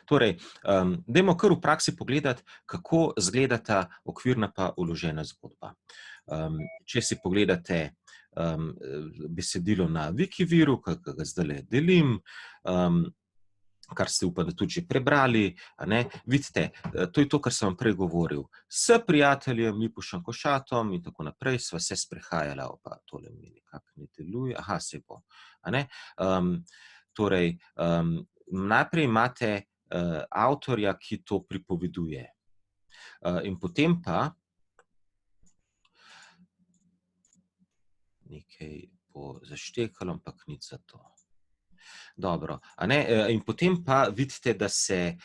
Torej, dajmo kar v praksi pogledati, kako izgledata okvirna pa vložena zgodba. Če si pogledate besedilo na Wikiviru, ki ga zdajle delim, kar ste upam, da tudi že prebrali, vidite, to je to, kar sem vam prej govoril. S prijateljem Lipušem Košatom in tako naprej sva se sprehajala, pa tole mi nekako ne deluje, saj bo, Torej, najprej imate avtorja, ki to pripoveduje. In potem pa nekaj bo zaštekalo, ampak nič za to. Dobro, in potem pa vidite, da se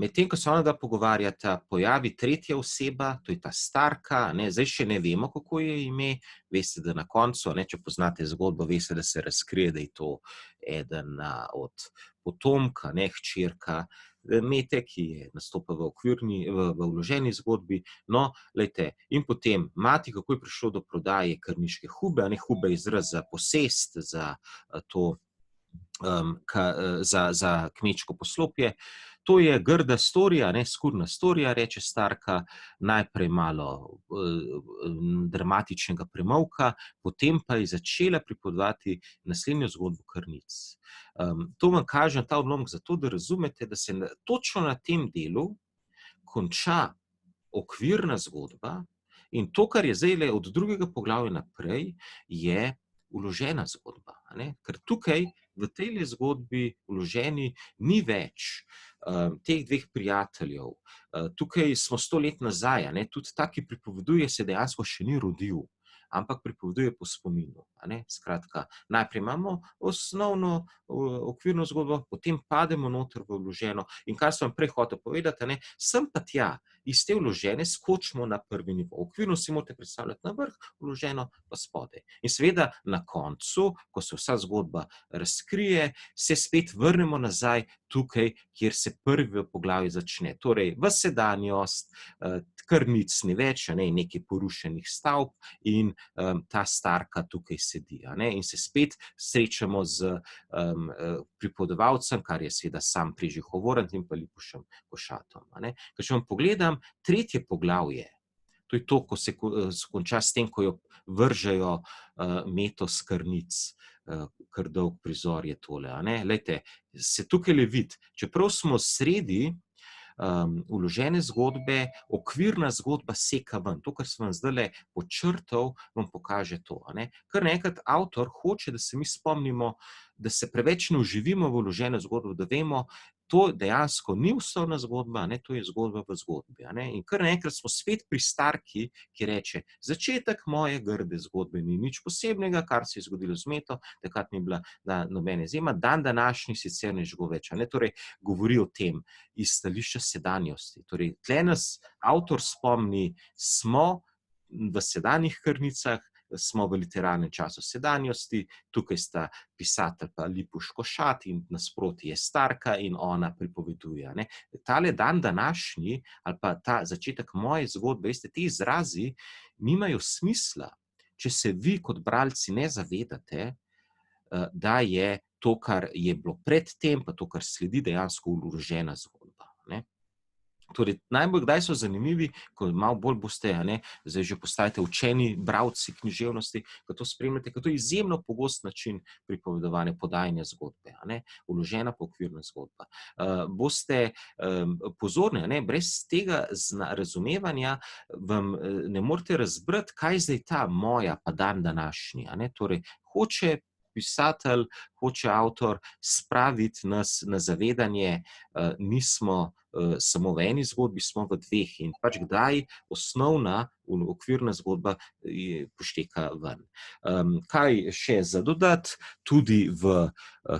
medtem, ko se onadva pogovarjata, pojavi tretja oseba, to je ta starka, zdaj še ne vemo, kako je ime, veste, da na koncu, če poznate zgodbo, veste, da se razkrije, da je to eden od potomk, hčerka Mete, ki je nastopa v vloženi zgodbi. No, glejte, in potem mati, kako je prišlo do prodaje krniške hube, hube je izraz za posest, za to, za kmečko poslopje. To je grda storija, skurna storija, reče starka, najprej malo dramatičnega premolka, potem pa je začela pripovedovati naslednjo zgodbo krnic. To vam kažem, ta odlomek, zato, da razumete, da se točno na tem delu konča okvirna zgodba in to, kar je zdajle od drugega poglavja naprej, je vložena zgodba. Ker tukaj v tej zgodbi vloženi ni več teh dveh prijateljev. Tukaj smo 100 let nazaj, tudi ta, ki pripoveduje, se dejansko še ni rodil, ampak pripoveduje po spominu. Skratka, najprej imamo osnovno okvirno zgodbo, potem pademo noter v vloženo. In kar sem vam prej hotel povedati, sem pa tja, iz te vložene skočimo na prvi nivo. Okvirno si morate predstavljati na vrh, vloženo pa spodaj. In seveda na koncu, ko se vsa zgodba razkrije, se spet vrnemo nazaj tukaj, kjer se prvi poglavje začne. Torej, v sedanjost, krnic ni več, nekaj porušenih stavb in ta starka tukaj sedi. In se spet srečamo z pripovedovalcem, kar je seveda sam Prežih Hovorant in pa Lipušem Košatom. Ker če vam pogledam tretje poglavje, to je to, ko se konča s tem, ko jo vržejo Meto s krnic, kar dolg prizor je tole. Glejte, se tukaj le vidi, čeprav smo sredi vložene zgodbe, okvirna zgodba seka ven. To, kar sem vam zdajle podčrtal, vam pokaže to. Kar naenkrat avtor hoče, da se mi spomnimo, da se preveč ne vživimo v vloženo zgodbo, da vemo, to dejansko ni osnovna zgodba, to je zgodba v zgodbi. In kar naenkrat smo spet pri starki, ki reče, začetek moje grde zgodbe ni nič posebnega, kar se je zgodilo z Meto, takrat ni bila nobena izjema, dan današnji sicer ne živo več. Torej, govori o tem iz stališča sedanjosti. Torej, tle nas avtor spomni, smo v sedanjih krnicah, smo v literarnem času sedanjosti, tukaj sta pisatelj pa Lipuš Košat in nasproti je starka in ona pripoveduje. Tale dan današnji, ali pa ta začetek moje zgodbe, veste, ti izrazi nimajo smisla, če se vi kot bralci ne zavedate, da je to, kar je bilo pred tem, pa to, kar sledi, dejansko vložena zgodba. Torej, najbolj kdaj so zanimivi, ko malo bolj boste, zdaj že postajate učeni bralci književnosti, ko to spremljate, ker to je izjemno pogost način pripovedovanja, podajanja zgodbe, vložena pa okvirna zgodba. Boste pozorni, brez tega razumevanja vam ne morete razbrati, kaj zdaj ta moja pa dan današnji. Torej, hoče pisatelj, hoče avtor spraviti nas na zavedanje, nismo samo v eni zgodbi, smo v dveh in pač kdaj osnovna okvirna zgodba pošteka ven. Kaj še za dodati? Tudi v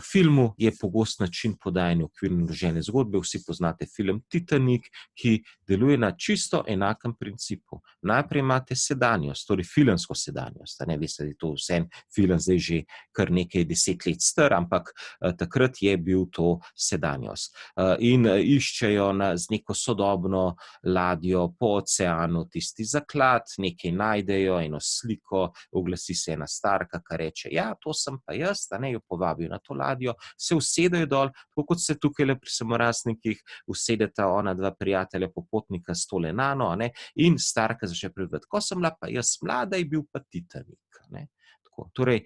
filmu je pogost način podajanja okvirne vložene zgodbe. Vsi poznate film Titanik, ki deluje na čisto enakem principu. Najprej imate sedanjost, torej filmsko sedanjost. Veste, da je to vseeno film zdaj že kar nekaj 10 let star, ampak takrat je bil to sedanjost. In iščejo grejo z neko sodobno ladjo po oceanu tisti zaklad, nekaj najdejo, eno sliko, oglasi se ena starka, ki reče, ja, to sem pa jaz, jo povabijo na to ladjo, se usedejo dol, tako kot se tukaj pri Samorastnikih usedeta ona dva prijatelja popotnika s tole Nano, in starka začne pripovedovati, ko sem bila pa jaz mlada, je bil pa Titanik. Torej,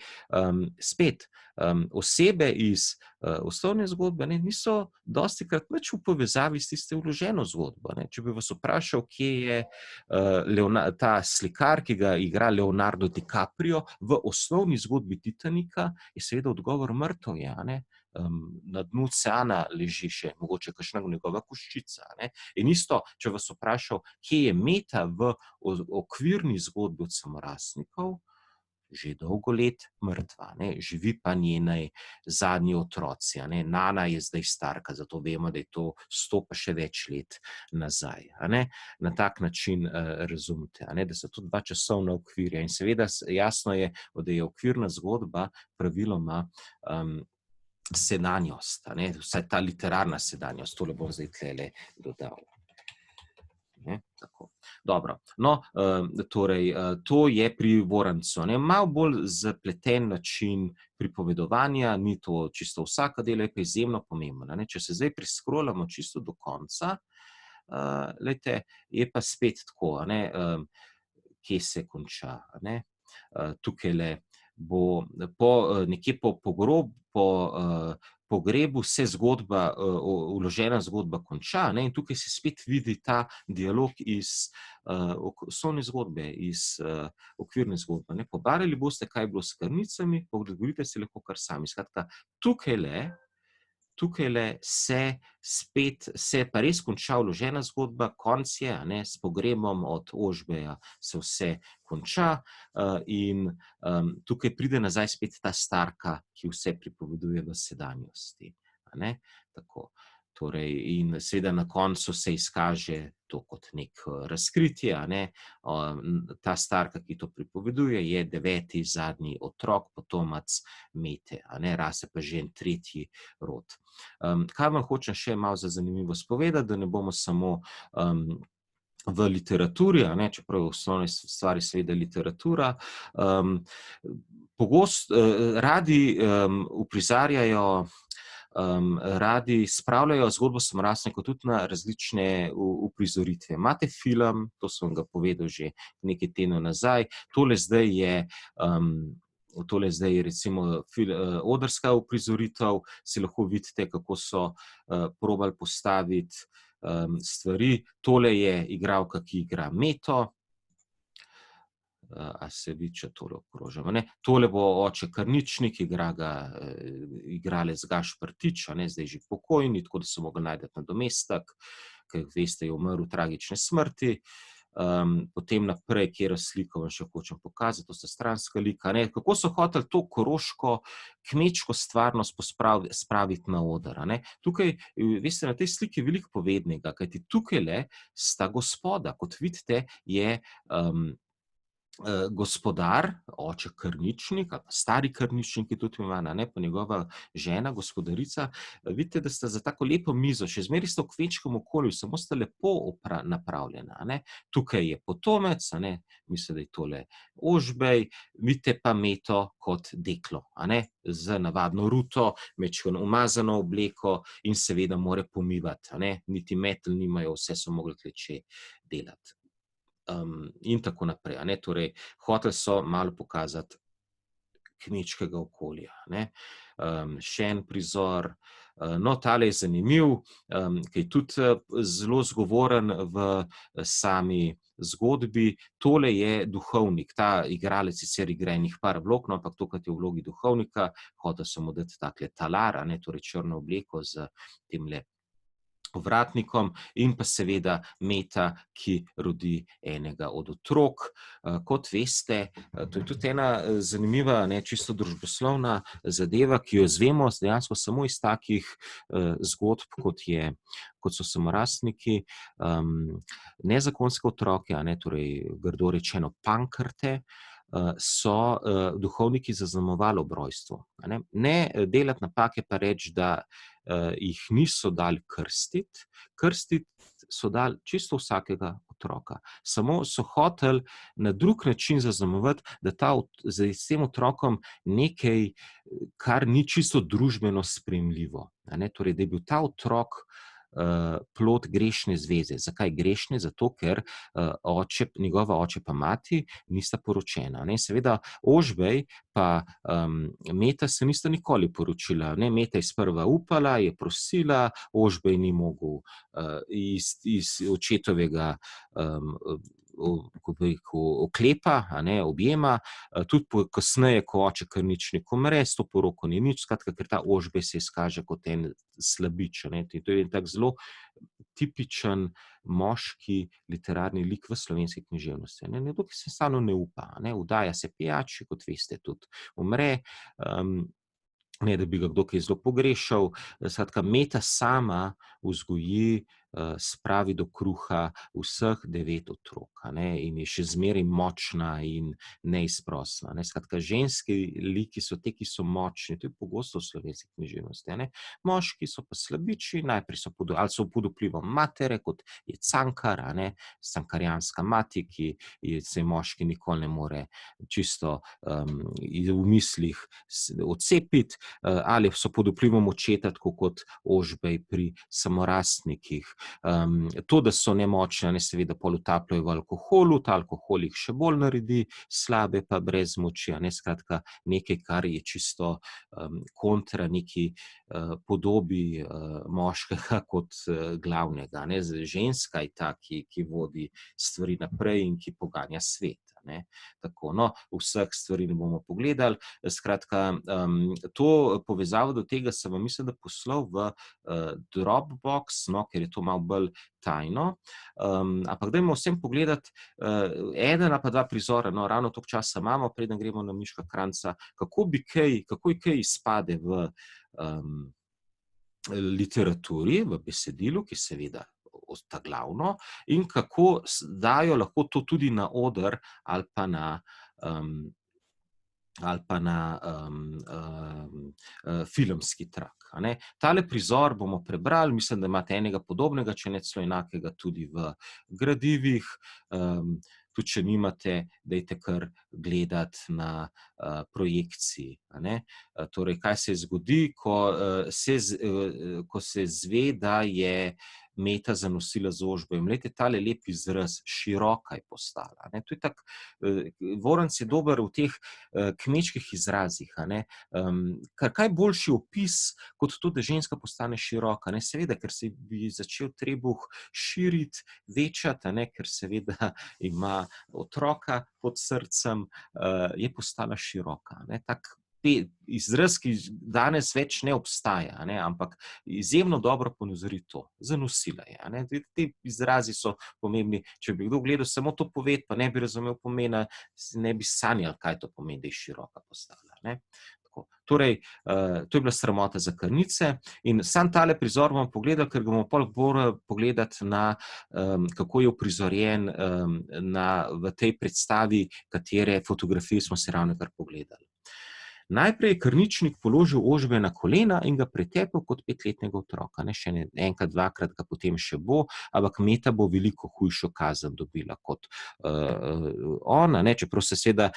spet, osebe iz osnovne zgodbe niso dostikrat nič v povezavi s tisto vloženo zgodbo. Če bi vas vprašal, kje je ta slikar, ki ga igra Leonardo DiCaprio v osnovni zgodbi Titanika, je seveda odgovor mrtev je, na dnu oceana leži še mogoče kakšna njegova koščica. In isto, če vas vprašal, kje je Meta v okvirni zgodbi od Samorastnikov, že dolgo let mrtva, živi pa njeni zadnji otroci. Nana je zdaj starka, zato vemo, da je to 100 pa še več let nazaj. Na tak način razumete, da so to dva časovna okvirja. In seveda jasno je, da je okvirna zgodba praviloma sedanjost, vsaj ta literarna sedanjost, tole bom zdaj tlele dodal. Tako. Dobro, torej, to je pri Vorancu, malo bolj zapleten način pripovedovanja, ni to čisto vsaka dela, je pa izjemno pomembno. Če se zdaj preskrolamo čisto do konca, je pa spet tako, kje se konča. Tukajle bo nekje po pogrebu se zgodba, vložena zgodba konča, in tukaj se spet vidi ta dialog iz osnovne zgodbe, iz okvirne zgodbe. Pobarali boste, kaj je bilo s krnicami, pogovorite se lahko kar sami. Skratka, tukajle se pa res konča vložena zgodba, konc je, s pogrebom od Ožbeja se vse konča in tukaj pride nazaj spet ta starka, ki vse pripoveduje v sedanjosti. Tako. Torej, in seveda na koncu se izkaže to kot neko razkritje, ta starka, ki to pripoveduje, je 9. zadnji otrok, potomac Mete, rase pa že en 3. rod. Kaj vam hočem še malo za zanimivost povedati, da ne bomo samo v literaturi, čeprav v osnovni stvari seveda literatura, radi uprizarjajo, radi spravljajo zgodbo Samorastnikov tudi na različne uprizoritve. Imate film, to sem ga povedal že nekaj tednov nazaj, tole zdaj je recimo odrska uprizoritev, si lahko vidite, kako so probali postaviti stvari. Tole je igralka, ki igra Meto. A se vidi, če tole okrožamo. Tole bo oče Karničnik, igra ga igralec Gašper Tič, zdaj že pokojni, tako da so mogli najti nadomestek, ker veste, je umrl tragične smrti. Potem naprej, kjer sliko vam še hočem pokazati, to sta stranska lika. Kako so hoteli to koroško kmečko stvarnost spraviti na oder. Tukaj, veste, na tej sliki je veliko povednega, kajti tukajle sta gospoda, kot vidite, je gospodar, oče Krničnik, stari Krničnik, ki tudi ima, pa njegova žena, gospodarica, vidite, da sta za tako lepo mizo, še zmeraj sta v kmečkem okolju, samo sta lepo napravljena. Tukaj je potomec, mislim, da je tole Ožbej, vidite pa Meto kot deklo, z navadno ruto, majčkeno umazano obleko in seveda mora pomivati, niti metel nimajo, vse so mogli kleče delati. In tako naprej. Torej, hoteli so malo pokazati kmečkega okolja. Še en prizor. Tale je zanimiv, ki je tudi zelo zgovoren v sami zgodbi. Tole je duhovnik. Ta igralec sicer igra enih par vlog, ampak tokrat je v vlogi duhovnika. Hoteli so mu dati takle talar, torej črno obleko z temle ovratnikom, in pa seveda Meta, ki rodi enega od otrok. Kot veste, to je tudi ena zanimiva, čisto družboslovna zadeva, ki jo izvemo dejansko samo iz takih zgodb, kot so Samorastniki, nezakonske otroke, torej grdo rečeno pankrte, so duhovniki zaznamovali ob rojstvu. Ne delati napake pa reči, da jih niso dali krstiti. Krstiti so dali čisto vsakega otroka. Samo so hoteli na drug način zaznamovati, da s tem otrokom nekaj, kar ni čisto družbeno sprejemljivo. Torej, da je bil ta otrok plod grešne zveze. Zakaj grešne? Zato, ker njegova oče pa mati nista poročena. Seveda Ožbej pa Meta se nista nikoli poročila. Meta je sprva upala, je prosila, Ožbej ni mogel iz očetovega oklepa, objema, tudi kasneje, ko oče kar nič ne umre, s to poroko ni nič, skratka, ker ta Ožbej se izkaže kot en slabič. To je tak zelo tipičen moški literarni lik v slovenski književnosti. Nekdo, ki se stalno ne upa, vdaja se pijači, kot veste, tudi umre, ne da bi ga kdo kaj zelo pogrešal. Skratka, Meta sama vzgoji, spravi do kruha vseh 9 otrok, in je še zmeraj močna in neizprosna. Skratka, ženski liki so te, ki so močni, to je pogosto v slovenski književnosti. Moški so pa slabiči, najprej so pod vplivom matere, kot je Cankar, cankarjanska mati, ki se moški nikoli ne more čisto v mislih odcepiti, ali so pod vplivom očeta, tako kot Ožbej pri Samorastnikih. To, da so nemočne, seveda pol utapljajo v alkoholu, ta alkohol jih še bolj naredi slabe pa brez moči. Skratka, nekaj, kar je čisto kontra neki podobi moškega kot glavnega. Ženska je ta, ki vodi stvari naprej in ki poganja svet. Tako, vseh stvari ne bomo pogledali. Skratka, to povezavo do tega sem vam mislim, da poslal v Dropbox, ker je to malo bolj tajno. Ampak dajmo vsem pogledati eden ali pa dva prizora, ravno toliko časa imamo, preden gremo na Miška Kranjca, kako kaj izpade v literaturi, v besedilu, ki seveda ta glavno, in kako dajo lahko to tudi na oder ali pa na filmski trak. Tale prizor bomo prebrali, mislim, da imate enega podobnega, če ne celo enakega tudi v gradivih. Tudi če nimate, dajte kar gledati na projekciji. Torej, kaj se zgodi, ko se zve, da je Meta zanosila z Ožbejem. Glejte, tale lep izraz, široka je postala. To je tak, Voranc je dober v teh kmečkih izrazih. Kaj boljši opis, kot to, da ženska postane široka. Seveda, ker se bi začel trebuh širiti, večati, ker seveda ima otroka pod srcem, je postala široka. Tak izraz, ki danes več ne obstaja, ampak izjemno dobro ponazori to. Zanosila je. Ti izrazi so pomembni. Če bi kdo gledal samo to poved, pa ne bi razumel pomena, ne bi sanjal, kaj to pomeni, da je široka postala. Torej, to je bila sramota za Krnice in sam tale prizor bomo pogledali, ker ga bomo bolj pogledati na, kako je uprizorjen v tej predstavi, katere fotografije smo se ravnokar pogledali. Najprej je Krničnik položil Ožbeja na kolena in ga pretepel kot 5-letnega otroka. Še enkrat, dvakrat ga potem še bo, ampak Meta bo veliko hujšo kazen dobila kot on, čeprav se seveda,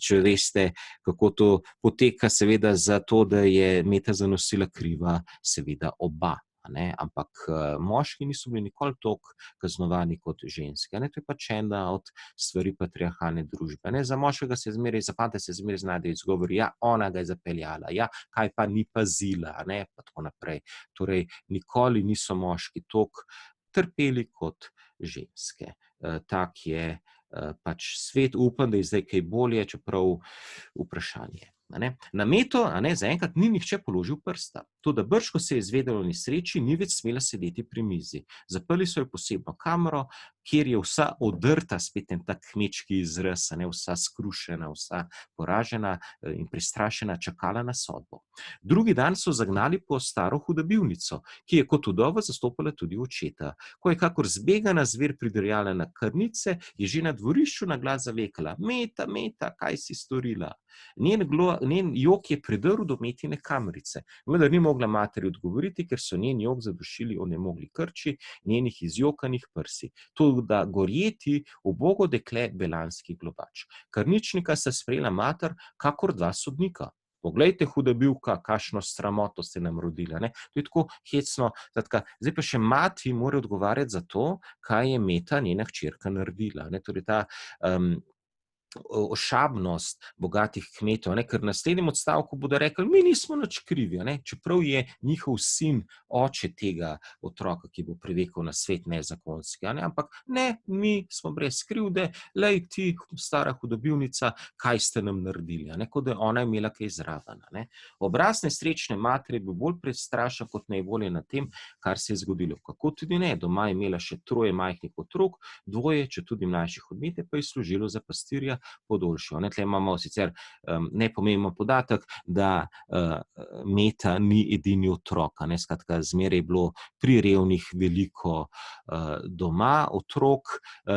če veste, kako to poteka, seveda za to, da je Meta zanosila kriva, seveda oba. Ampak moški niso bili nikoli toliko kaznovani kot ženske. To je pač ena od stvari patriarhalne družbe. Za moškega se zmeraj, za fante se zmeraj znajdejo izgovori, ja, ona ga je zapeljala, ja, kaj pa ni pazila, pa tako naprej. Torej, nikoli niso moški toliko trpeli kot ženske. Tak je pač svet, upam, da je zdaj kaj bolje, čeprav vprašanje. Na Meto zaenkrat ni nihče položil prsta. To, da brž, ko se je izvedelo o nesreči, ni več smela sedeti pri mizi. Zaprli so jo posebno kamero, kjer je vsa odrta, spet en tak kmečki izraz, vsa skrušena, vsa poražena in prestrašena, čakala na sodbo. Drugi dan so zagnali po staro hudobivnico, ki je kot vdova zastopala tudi očeta. Ko je kakor zbegana zver pridrjala na krnice, je že na dvorišču na glas zavekala: Meta, Meta, kaj si storila? Njen jok je pridrl do Metine kamrice, vendar ni mogla materi odgovoriti, ker so njen jok zadušili onemogli krči njenih izjokanih prsi. Toda gorjeti, ubogo dekle, belanski globač. Krničnika sta sprejela mater kakor dva sodnika. Poglejte, hudobivka, kakšno sramoto ste nam rodila. To je tako hecno. Zdaj pa še mati mora odgovarjati za to, kaj je Meta, njena hčerka, naredila. Torej ta ošabnost bogatih kmetov, ker v naslednjem odstavku bodo rekli, mi nismo nič krivi, čeprav je njihov sin oče tega otroka, ki bo privekel na svet nezakonski, ampak ne, mi smo brez krivde, lej ti, stara hudobivnica, kaj ste nam naredili, kot da je ona imela kaj zraven. Obraz nesrečne matere je bil bolj prestrašen kot najbolje nad tem, kar se je zgodilo. Kako tudi ne, doma je imela še 3 majhnih otrok, 2, če tudi mlajših od Mete, pa je služilo za pastirja Podolšjo. Tle imamo sicer nepomemben podatek, da Meta ni edini otrok. Skratka, zmeraj je bilo pri revnih veliko doma otrok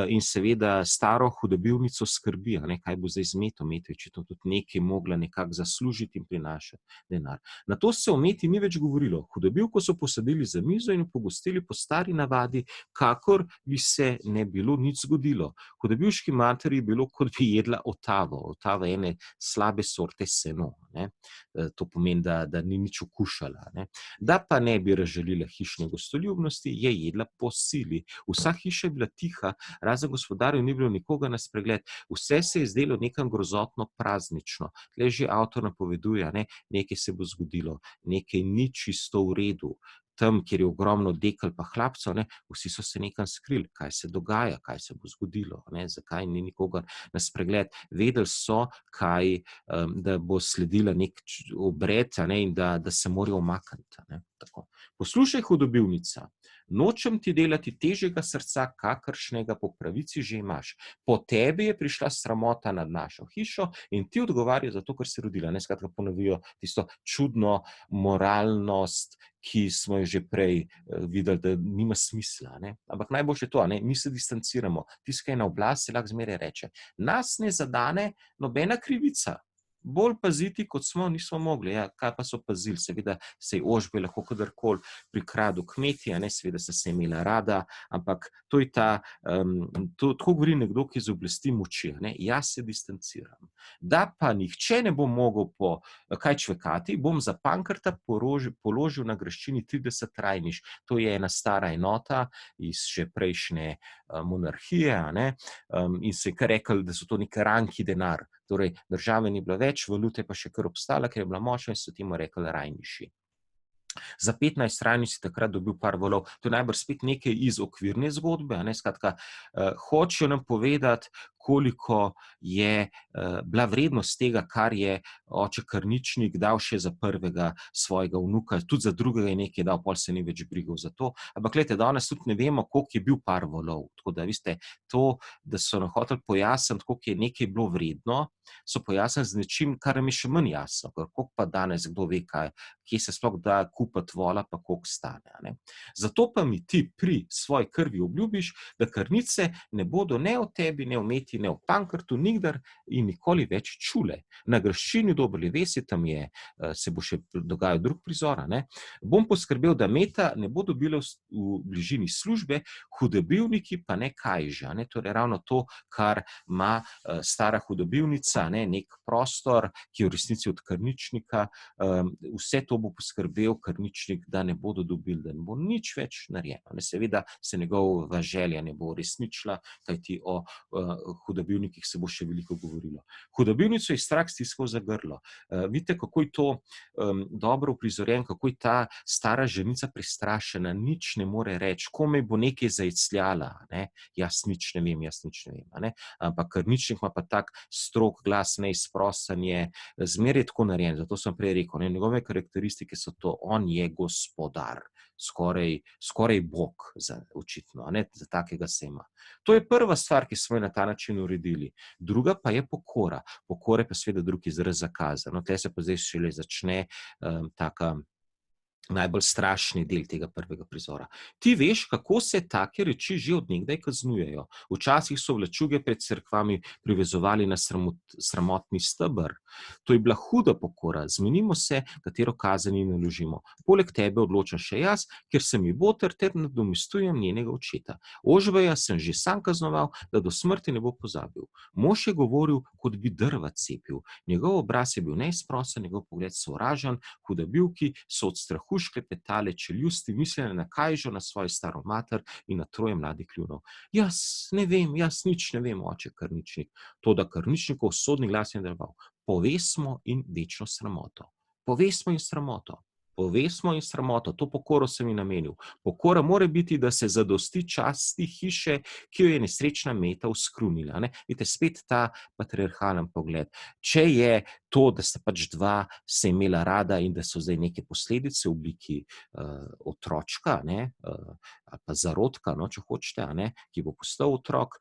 in seveda staro hudobivnico skrbi, kaj bo zdaj z Meto. Meta je očitno tudi nekaj mogla nekako zaslužiti in prinašati denar. Na to se o Meti ni več govorilo. Hudobivko so posadili za mizo in pogostili po stari navadi, kakor bi se ne bilo nič zgodilo. Hudobivški materi je bilo, kot bi jedla otavo. Otava je ene slabe sorte seno. To pomeni, da ni nič okušala. Da pa ne bi razžalila hišne gostoljubnosti, je jedla po sili. Vsa hiša je bila tiha, razen gospodarjev ni bilo nikoga na spregled. Vse se je zdelo nekam grozotno praznično. Tle že avtor napoveduje, nekaj se bo zgodilo, nekaj ni čisto v redu. Tam, kjer je ogromno dekel pa hlapcev, vsi so se nekam skrili, kaj se dogaja, kaj se bo zgodilo, zakaj ni nikogar na spregled. Vedeli so, da bo sledila nek obred in da se morajo umakniti. Poslušaj, hudobivnica, nočem ti delati težjega srca, kakršnega po pravici že imaš. Po tebi je prišla sramota nad našo hišo in ti odgovarjaš za to, kar si rodila. Skratka, ponovijo tisto čudno moralnost, ki smo jo že prej videli, da nima smisla. Ampak najboljše je to, mi se distanciramo. Tisti, ki je na oblasti, lahko zmeraj reče, nas ne zadane nobena krivica. Bolj paziti, kot smo, nismo mogli. Kaj pa so pazili? Seveda se je Ožbej lahko kadarkoli prikradel kmetje, seveda sta se imela rada, ampak to je tako govori nekdo, ki z oblasti moči. Jaz se distanciram. Da pa nihče ne bo mogel kaj čvekati, bom za Pankrta položil na graščini 30 rajniš. To je ena stara enota iz še prejšnje monarhije in se je kar rekel, da so to neki ranki denar. Torej, države ni bilo več, valute pa še kar obstala, ker je bila močna in so temu rekli rajniši. Za 15 rajniš si takrat dobil par volov. To je najbrž spet nekaj iz okvirne zgodbe. Skratka, hočejo nam povedati, koliko je bila vrednost tega, kar je oče Krničnik dal še za prvega svojega vnuka, tudi za drugega je nekaj dal, pol se ni več brigal za to. Ampak gledajte, danes tudi ne vemo, koliko je bil par volov. Tako da, veste, to, da so nam hoteli pojasniti, koliko je nekaj bilo vredno, so pojasnili z nečim, kar nam je še manj jasno. Koliko pa danes kdo ve, kje se sploh da kupiti vola, pa koliko stane. Zato pa mi ti pri svoji krvi obljubiš, da krnice ne bodo ne o tebi, ne o Meti, ne o Pankrtu, nikdar in nikoli več čule. Na graščini v Dobri vasi, tam se bo še dogajal drug prizor, bom poskrbel, da Meta ne bo dobila v bližini službe, hudobivniki pa ne kajže. Torej ravno to, kar ima stara hudobivnica, nek prostor, ki je v resnici od Krničnika, vse to bo poskrbel Krničnik, da ne bodo dobili, da ne bo nič več narejeno. Seveda se njegova želja ne bo uresničila, kajti o hudobivnikih se bo še veliko govorilo. Hudobivnico je strah stiskal za grlo. Vidite, kako je to dobro uprizorjen, kako je ta stara ženica prestrašena, nič ne more reči, komaj bo nekaj zajcljala, ne? Jaz nič ne vem, ne? Ampak krničnik ima pa tak strog glas, neizprosten je, zmeraj tako narejen, zato sem prej rekel, ne? Njegove karakteristike so to, on je gospodar, skoraj bog, očitno, ne? Za takega sema. To je prva stvar, ki smo jo na ta način uredili. Druga pa je pokora. Pokora je pa seveda drug izraz zakaza. No, tle se pa zdaj šele začne taka najbolj strašni del tega prvega prizora. Ti veš, kako se take reči že od nekdaj kaznujejo. Včasih so vlačuge pred cerkvami privezovali na sramotni steber. To je bila huda pokora, zmenimo se, katero kazen ji naložimo. Poleg tebe odločam še jaz, ker sem ji boter ter nadomestujem njenega očeta. Ožbeja sem že sam kaznoval, da do smrti ne bo pozabil. Mož je govoril, kot bi drva cepil. Njegov obraz je bil neizprosten, njegov pogled sovražen, hudobivki so od strahu šklepetale čeljusti, mislile na Kajžo, na svojo staro mater in na troje mladih kljunov. Jaz nič ne vem, oče krničnik. Toda krničnikov sodni glas je nadaljeval. Povesmo in večno sramoto. Povesmo in sramoto. Povesmo in sramoto, to pokoro sem ji namenil. Pokora mora biti, da se zadosti časti hiše, ki jo je nesrečna meta uskrunila. Ne? Vidite, spet ta patriarhalen pogled. Če je to, da sta pač dva se imela rada in da so zdaj neke posledice v obliki otročka, ne? Ali pa zarodka, no, če hočete, ne? Ki bo postal otrok,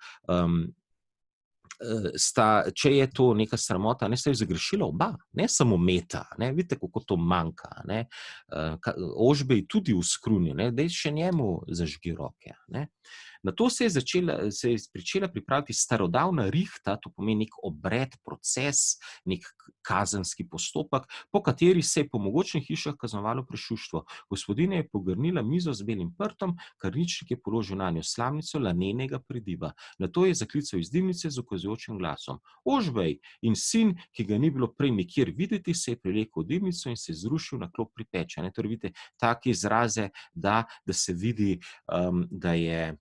če je to neka sramota, ne, sta jo zagrešila oba, ne samo meta, ne, vidite, kako to manjka, ne, Ožbej tudi uskrunil, ne, daj še njemu zažgi roke, ne. Na to se je pričela pripraviti starodavna rihta, to pomeni nek obred, proces, nek kazenski postopek, po kateri se je po mogočnih hišah kaznovalo prešuštvo. Gospodinja je pogrnila mizo z belim prtom, krničnik je položil nanjo slamnico lanenega prediva. Nato je zaklical iz dimnice z ukazujočim glasom. Ožbej in sin, ki ga ni bilo prej nikjer videti, se je prilekel v dimnico in se je zrušil na klop pripeča. Torej, vidite, take izraze, da se vidi, da je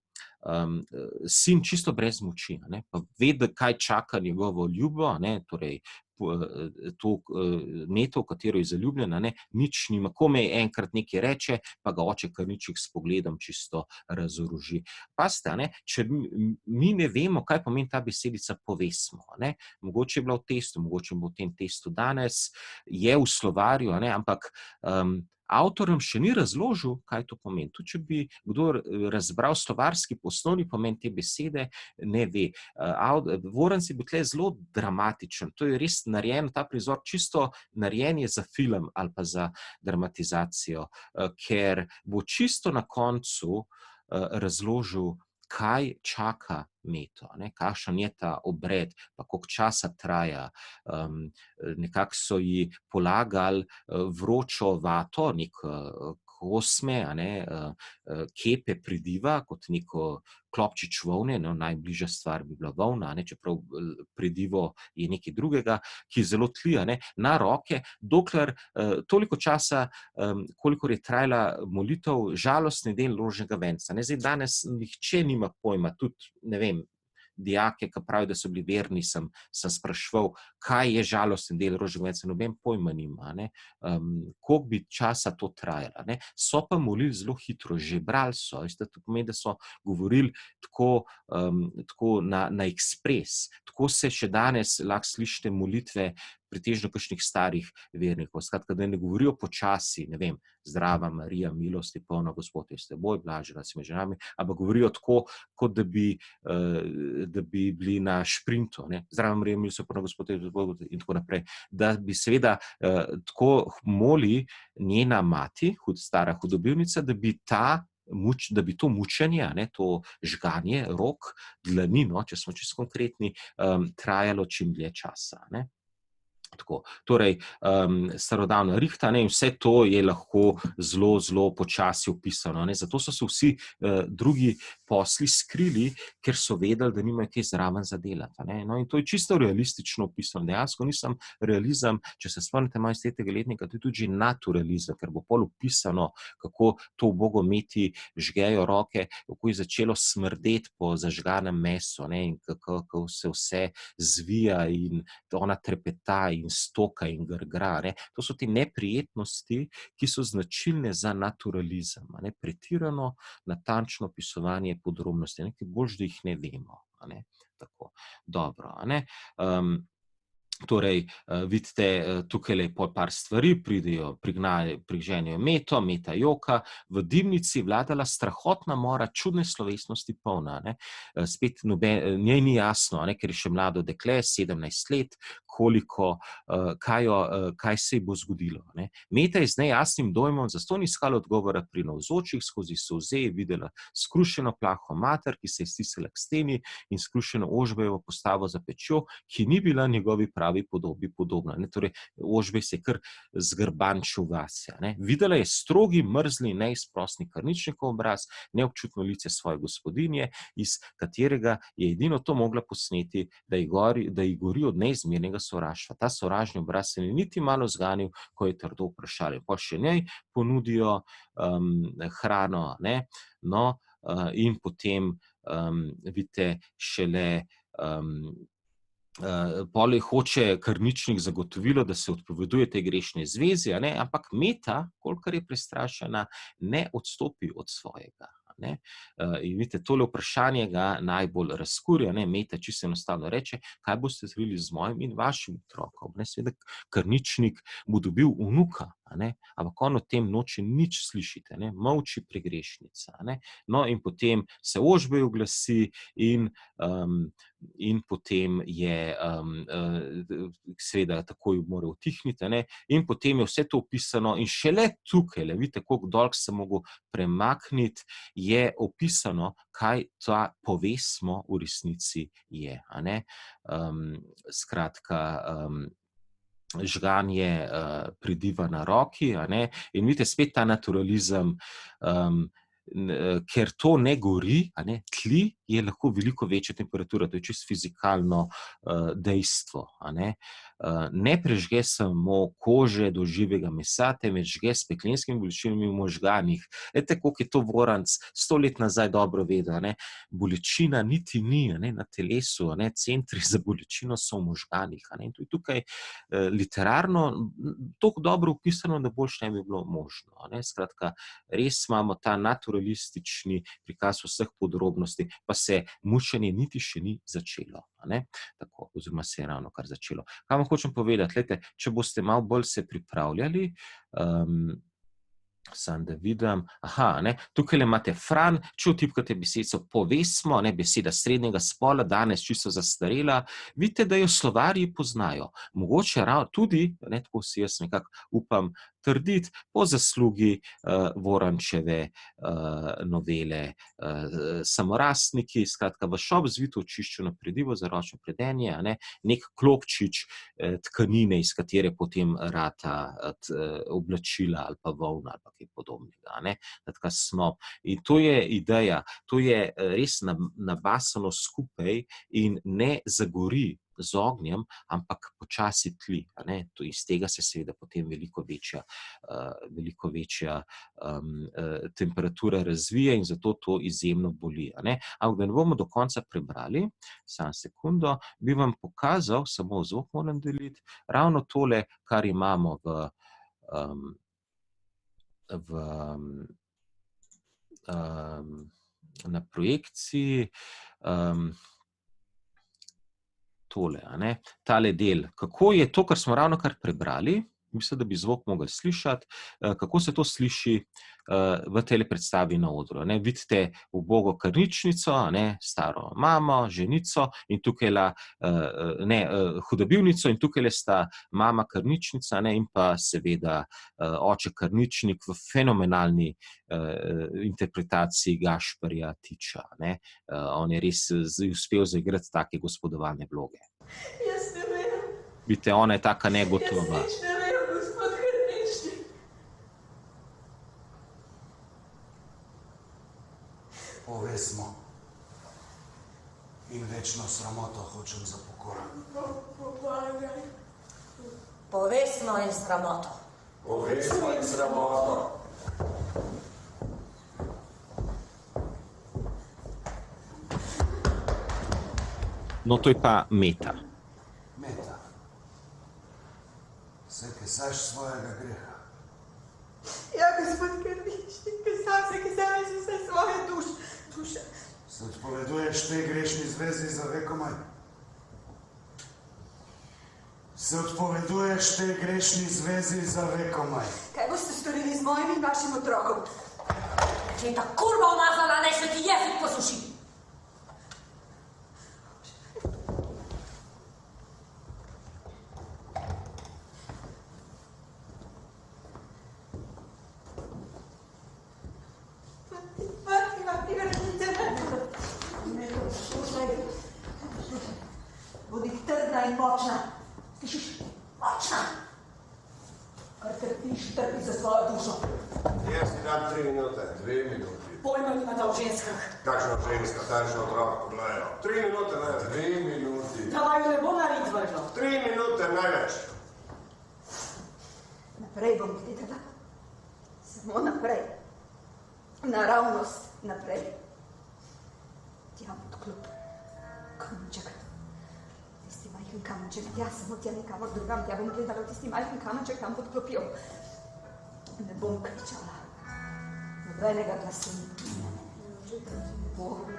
sin čisto brez moči, ne, pa ve, da kaj čaka njegovo ljubo, ne, torej to meto, v katero je zaljubljena, ne, nič nima, komaj enkrat nekaj reče, pa ga oče krničnik s pogledom čisto razoroži. Pazite, ne, če mi ne vemo, kaj pomeni ta besedica povesmo, ne, mogoče je bila v testu, mogoče bo v tem testu danes, je v slovarju, ne, ampak avtorjem še ni razložil, kaj to pomeni. Tudi če bi kdo razbral slovarski osnovni pomen te besede, ne ve. Voranc je bil tle zelo dramatičen. To je res narejen, ta prizor čisto narejen je za film ali pa za dramatizacijo, ker bo čisto na koncu razložil, kaj čaka meto, ne, kakšen je ta obred, pa koliko časa traja. Nekako so ji polagali vročo vato, kosme, kepe pridiva, kot neko klobčič volne, no, najbližja stvar bi bila volna, čeprav pridivo je nekaj drugega, ki zelo tli, na roke, dokler toliko časa, kolikor je trajala molitev, žalostni del rožnega venca. Zdaj, danes nihče nima pojma, tudi, ne vem, dijake, ki pravijo, da so bili verni, sem spraševal, kaj je žalosten del rožnega venca, noben pojma nima, koliko bi časa to trajalo. So pa molili zelo hitro, že brali so, to pomeni, da so govorili tako na ekspres. Tako se še danes lahko slišite molitve pretežno kakšnih starih vernikov. Skratka, da ne govorijo počasi, ne vem, zdrava Marija, milosti polna, Gospod je s teboj, blažena si med ženami, ampak govorijo tako, kot da bi bili na šprintu, zdrava Marija, milosti polna, Gospod je s teboj in tako naprej. Da bi seveda tako moli njena mati, stara hudobivnica, da bi to mučenje, to žganje rok, dlani, če smo čisto konkretni, trajalo čim dlje časa. Tako. Torej, starodavna rihta, in vse to je lahko zelo, zelo počasi opisano. Zato so se vsi drugi posli skrili, ker so vedeli, da nimajo kaj zraven za delati, ne. No, in to je čisto realistično opisano. Dejansko nisem realizem, če se spomnite mojega 10. letnika, to je tudi že naturalizem, ker bo pol opisano, kako to bogometi žgejo roke, kako je začelo smrdeti po zažganem mesu, ne, in kako se vse zvija in ona trepeta in stoka in grgra, ne. To so te neprijetnosti, ki so značilne za naturalizem, a ne, pretirano natančno opisovanje podrobnosti, ne, ker boljše, da jih ne vemo, a ne. Tako, dobro, a ne. Torej, vidite, tukajle je pol par stvari, priženijo Meto, Meta joka, v dimnici vladala strahotna mora čudne slovesnosti polna, ne. Spet njej ni jasno, a ne, ker je še mlado dekle, 17 let, koliko, kaj se ji bo zgodilo, ne. Meta je z nejasnim dojmom zastonj iskala odgovora pri navzočih, skozi solze je videla skrušeno plaho mater, ki se je stisnila k steni, in skrušeno Ožbejovo postavo za pečjo, ki ni bila njegovi pravi podobi podobna, ne. Torej, Ožbej se je kar zgrbančil vase, ne. Videla je strogi, mrzli, neizprosni Karničnikov obraz, neobčutno lice svoje gospodinje, iz katerega je edino to mogla posneti, da ji gori od neizmernega sovraštva. Ta sovražni obraz se ni niti malo zganil, ko je trdo vprašala. Pol še njej ponudijo hrano, ne, no, in potem vidite šele pol hoče Karničnik zagotovilo, da se odpoveduje tej grešni zvezi, a ne, ampak Meta, kolikor je prestrašena, ne odstopi od svojega, a ne. In vidite, tole vprašanje ga najbolj razkurja, ne. Meta čisto enostavno reče: "Kaj boste storili z mojim in vašim otrokom?" Ne, seveda Karničnik bo dobil vnuka, a ne, ampak on o tem noče nič slišati, a ne, molči pregrešnica, a ne. No, in potem se Ožbej oglasi in potem je seveda takoj mora utihniti, a ne, in potem je vse to opisano in šele tukajle, vidite, koliko dol se mogel premakniti, je opisano, kaj ta povesmo v resnici je, a ne. Skratka, žganje pridiva na roki, a ne, in vidite spet ta naturalizem, ker to ne gori, a ne, tli, je lahko veliko večja temperatura, to je čisto fizikalno dejstvo, a ne. Ne prežge samo kože do živega mesa, temveč žge s peklenskimi bolečinami v možganih. Glejte, koliko je to Voranc 100 let nazaj dobro vedel, a ne. Bolečina niti ni, a ne, na telesu, a ne, centri za bolečino so v možganih, a ne, in to je tukaj literarno toliko dobro opisano, da boljše ne bi bilo možno, a ne. Skratka, res imamo ta naturalistični prikaz vseh podrobnosti, pa se mučenje niti še ni začelo, a ne. Tako, oziroma se je ravnokar začelo. Kaj vam hočem povedati? Glejte, če boste malo bolj se pripravljali, samo da vidim, a ne, tukajle imate Fran, če vtipkate besedico povesmo, ne, beseda srednjega spola, danes čisto zastarela, vidite, da jo slovarji poznajo. Mogoče tudi, ne, tako si jaz nekako upam trditi, po zaslugi Vorančeve novele Samorastniki, skratka, v šop zvito očiščeno predivo za ročno predenje, a ne, nek klobčič tkanine, iz katere potem rata oblačila ali pa volna ali pa kaj podobnega, a ne. Skratka, snop. In to je ideja, to je res nabasano skupaj in ne zagori z ognjem, ampak počasi tli, a ne. Iz tega se seveda potem veliko večja temperatura razvije in zato to izjemno boli, a ne. Ampak da ne bomo do konca prebrali, samo sekundo, bi vam pokazal, samo zvok moram deliti, ravno tole, kar imamo na projekciji, tole, a ne, tale del. Kako je to, kar smo ravnokar prebrali, mislim, da bi zvok mogli slišati, kako se to sliši v tejle predstavi na odru, a ne. Vidite ubogo Karničnico, a ne, staro mamo, ženico in tukajle, hudobivnico in tukajle sta mama Karničnica, ne, in pa seveda oče Karničnik v fenomenalni interpretaciji Gašperja Tiča, ne. On je res uspel zaigrati take gospodovalne vloge. Jaz ne vem. Vidite, ona je taka negotova. Jaz nič ne vem, gospod Karničnik. Povesmo. In večno sramoto hočem za pokora. Pomagaj. Povesno in sramoto. Povesno in sramoto. No, to je pa Meta. Meta. Se kesaš svojega greha. Ja, gospod Krvičnik, kesaš vse svoje duše. Se odpoveduješ tej grešni zvezi za vekomaj. Se odpoveduješ tej grešni zvezi za vekomaj. Kaj boste storili z mojim in vašim otrokom? Če je ta kurva umazala, naj se ti jezik posuši. Bodi trdna in močna. Slišiš? Močna. Kar trpiš, trpi za svojo dušo. Jaz ti dam 3 minute. 2 minuti. Pojma nimata o ženskah. Kakšna ženska, takšna otroka pogledajo. 3 minute, ne? 2 minuti. Da vaju ne bo naritvrlo. 3 minute največ. Naprej bom gledala. Samo naprej. Naravnost naprej. Tja pod klub. Kamenček. Tisti majhen kamenček. Tja, samo tja nikamor drugam. Tja bom gledala v tisti majhen kamenček tam pod klopjo. Ne bom kričala. Nobenega glasu. Ne bo. Ne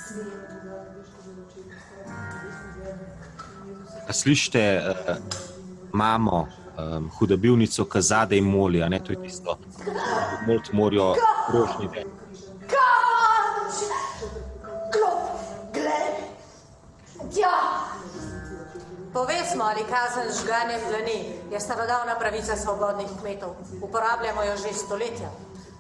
sme. A slišite mamo, hudobilnico, ki zadaj moli, a ne, to je tisto, molt morijo rožni ven. Kač! Klop! Glej! Tja! Povesmo ali kazen z žganjem dlani je starodavna pravica svobodnih kmetov. Uporabljamo jo že stoletja.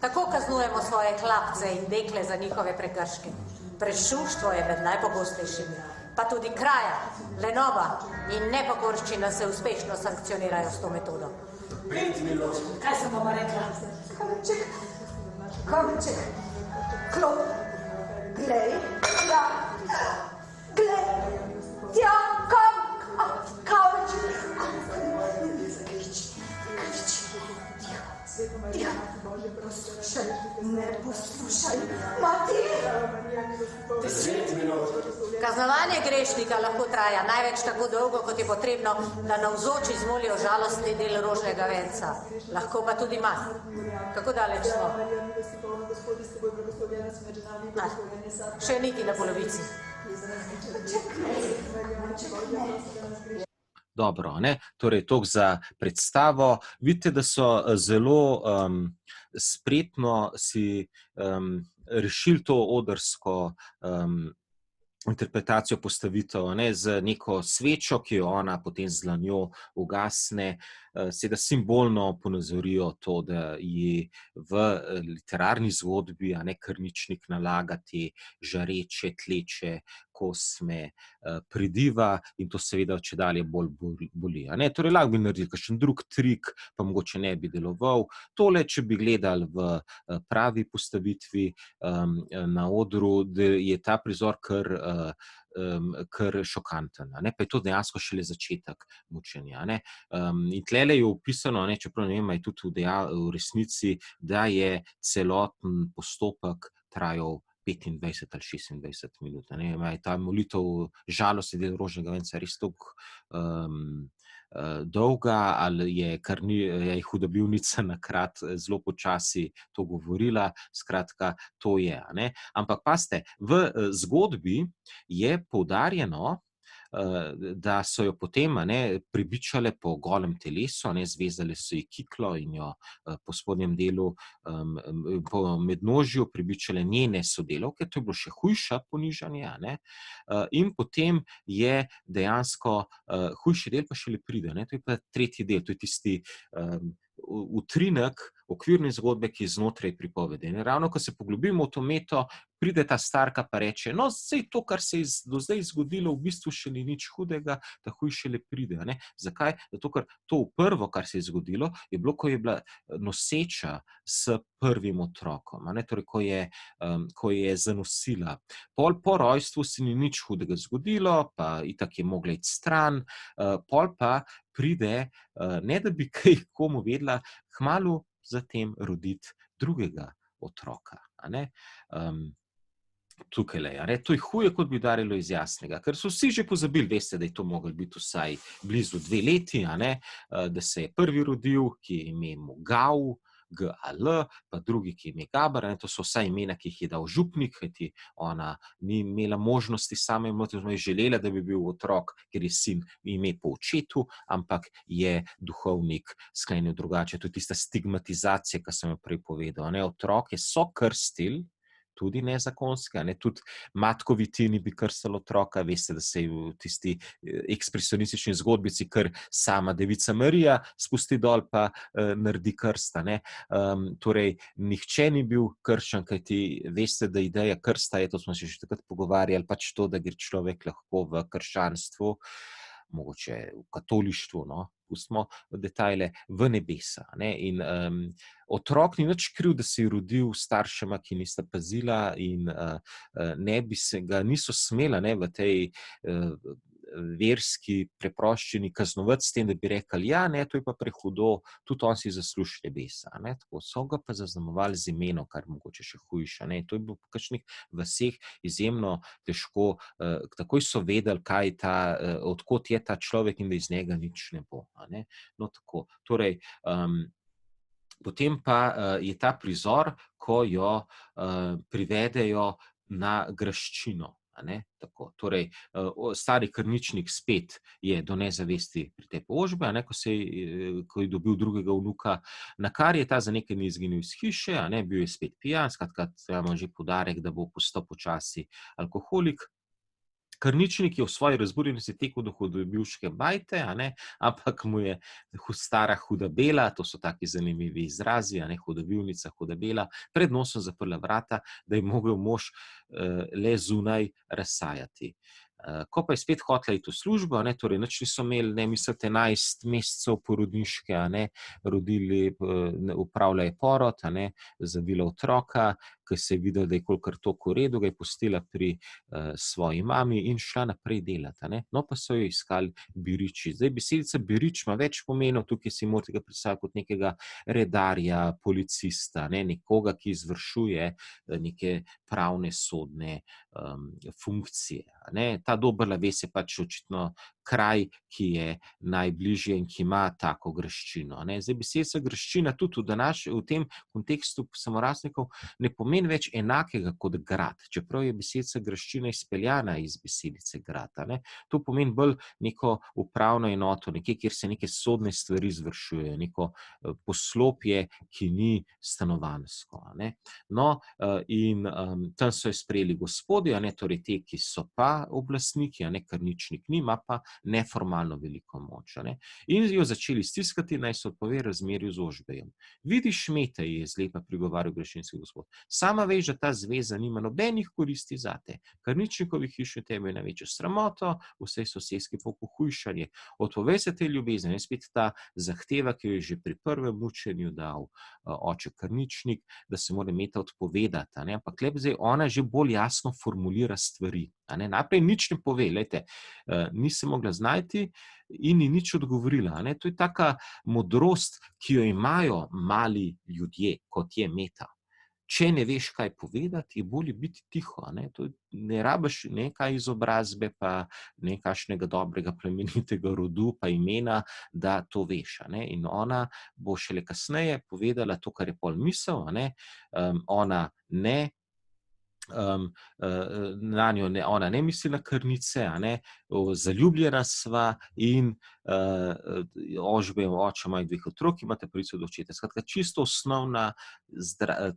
Tako kaznujemo svoje klapce in dekle za njihove prekrške. Prešuštvo je med najpogostejšimi. Pa tudi kraja, lenoba in nepokorščina se uspešno sankcionirajo s to metodo. 5 minut. Kaj sem vama rekla? Kamenček! Kamenček! Klop! Glej! Tja! Glej! Tja! Kamenček! Kriči! Tiha! Poslušaj! Ne poslušaj! Mati! 10 minut. Kaznovanje grešnika lahko traja največ tako dolgo, kot je potrebno, da navzoči zmolijo žalostni del rožnega venca. Lahko pa tudi manj. Kako daleč smo? Še niti na polovici. Dobro, ne? Torej, toliko za predstavo. Vidite, da so zelo spretno si rešili to odrsko interpretacijo postavitev, ne, z neko svečo, ki jo ona potem z dlanjo ugasne, seveda simbolno ponazorijo to, da ji v literarni zgodbi, a ne, Krničnik nalaga te žareče, tleče kosme pridiva in to seveda čedalje bolj boli. A ne? Torej, lahko bi naredili kakšen drug trik, pa mogoče ne bi deloval. Tole, če bi gledali v pravi postavitvi na odru, da je ta prizor kar šokanten, a ne? Pa je to dejansko šele začetek mučenja. Ne? In tlele je opisano, ne, čeprav ne vem, je tudi v resnici, da je celoten postopek trajal 25 ali 26 minut. Ne? Je ta molitev žalosti del rožnega venca res toliko dolga, ali je hudobilnica nakrat zelo počasi to govorila, skratka, to je. Ne? Ampak pazite, v zgodbi je poudarjeno, da so jo potem, ne, pribičale po golem telesu, ne, zvezale so ji kiklo in jo po spodnjem delu, po mednožju pribičale njene sodelavke, to je bilo še hujše ponižanje, ne, in potem je dejansko hujši del pa šele pride, ne, to je pa tretji del, to je tisti utrinek, okvirne zgodbe, ki je znotraj pripovedi. In ravno, ko se poglobimo v to meto, pride ta starka pa reče, no, sej to, kar se je do zdaj zgodilo, v bistvu še ni nič hudega, takoj šele pride. Ne? Zakaj? Zato, ker to prvo, kar se je zgodilo, je bilo, ko je bila noseča s prvim otrokom, ne? Torej, ko je zanosila. Po rojstvu se ni nič hudega zgodilo, pa itak je mogla iti stran, pol pa pride, ne da bi kaj komu vedela, kmalu zatem roditi drugega otroka. A ne? Tukajle, a ne? To je huje, kot bi udarilo iz jasnega, ker so vsi že pozabili, veste, da je to moglo biti vsaj blizu 2 leti, a ne? Da se je prvi rodil, ki je ime mu Gav, G-A-L, pa drugi, ki je ime Gabar, to so vsa imena, ki jih je dal župnik, kajti ona ni imela možnosti sama imeti, je želela, da bi bil otrok, ker je sin ime po očetu, ampak je duhovnik sklenil drugače. To je tista stigmatizacija, ki sem jo prej povedal, ne? Otroke so krstili, tudi nezakonske, ne? Tudi matkovi Tini bi krstila otroka, veste, da se je v tisti ekspresionistični zgodbici kar sama Devica Marija spusti dol pa naredi krsta, ne? Torej, nihče ni bil krščen, kajti veste, da ideja krsta je, to smo se že takrat pogovarjali, pač to, da gre človek lahko v krščanstvu, mogoče v katolištvu, no, pustimo detajle, v nebesa, ne? In otrok ni nič kriv, da se je rodil staršema, ki nista pazila in ne bi se ga niso smela, ne, v tej verski preproščini kaznovati s tem, da bi rekli, ja, ne, to je pa prehudo, tudi on si zasluži nebesa, ne? Tako so ga pa zaznamovali z imenom, kar mogoče še hujše, ne? To je bilo po kakšnih vaseh izjemno težko, takoj so vedeli, kaj je ta, odkot je ta človek in da iz njega nič ne bo, a ne? No, tako, torej, potem pa je ta prizor, ko jo privedejo na graščino, a ne? Tako, torej, stari krničnik spet je do nezavesti pri tej požbi, a ne? Ko je dobil drugega vnuka, nakar je ta za nekaj dni izginil iz hiše, a ne? Bil je spet pijan, skratka, imamo že poudarek, da bo postal počasi alkoholik. Krničnik je v svoji razburjenosti tekel do hudobivške bajte, a ne? Ampak mu je stara huda bela, to so taki zanimivi izrazi, a ne? Hudobivnica, huda bela, pred nosom zaprla vrata, da je mogel mož le zunaj razsajati. Ko pa je spet hotela iti v službo, a ne, torej nič niso imeli, ne, mislite, 11 mesecev porodniške, a ne, rodili, opravlja je porod, a ne, zavila otroka, ko se je videla, da je kolikor toliko v redu, ga je pustila pri svoji mami in šla naprej delati, a ne. No, pa so jo iskali biriči. Zdaj, besedica birič ima več pomenov, tukaj si morate ga predstavljati kot nekega redarja, policista, ne, nekoga, ki izvršuje neke pravne, sodne funkcije, a ne. Ta Doberla-Ves je pač očitno kraj, ki je najbližje in ki ima tako graščino, a ne. Zdaj, besedica graščina tudi v tem kontekstu samorastnikov ne pomeni več enakega kot grad, čeprav je besedica graščina izpeljana iz besedice grad, a ne. To pomeni bolj neko upravno enoto, nekje, kjer se neke sodne stvari izvršujejo, neko poslopje, ki ni stanovanjsko, a ne. No, in tam so jo sprejeli gospodje, a ne, torej te, ki so pa oblastniki, a ne, krničnik nima pa neformalno veliko moč, a ne. In jo začeli stiskati, naj se odpove razmerju z Ožbejem. Vidiš, Mete, ji je zlepa prigovarjal graščinski gospod, sama veš, da ta zveza nima nobenih koristi zate. Krničnikovi hiši tebe je največjo sramoto, vsej soseski pa pohujšanje. Odpovej se tej ljubezni, spet ta zahteva, ki jo je že pri prvem mučenju dal oče Krničnik, da se mora Meta odpovedati, a ne, ampak tule zdaj ona že bolj jasno formulira stvari, a ne, najprej nič ne pove, glejte, ni se mogla znajti in ni nič odgovorila, a ne, to je taka modrost, ki jo imajo mali ljudje, kot je Meta. Če ne veš, kaj povedati, je bolje biti tiho, a ne, to ne rabiš nekaj izobrazbe, pa nekakšnega dobrega plemenitega rodu, pa imena, da to veš, a ne, in ona bo šele kasneje povedala to, kar je pol misel, a ne, ona ne na njo ona ne misli na krnice, zaljubljena sva in oče ima 2 otrok, imate pravico do očeta. Skratka, čisto osnovna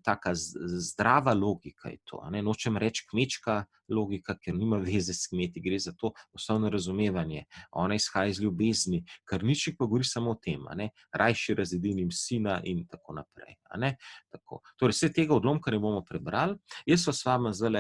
taka zdrava logika je to, Nočem reči kmečka logika, ker nima veze s kmeti, gre za to osnovno razumevanje. Ona izhaja iz ljubezni, Krničnik pa govori samo o tem, rajši razedinim sina in tako naprej, Tako. Torej, vse tega odlomka ne bomo prebrali. Jaz vas vama zdajle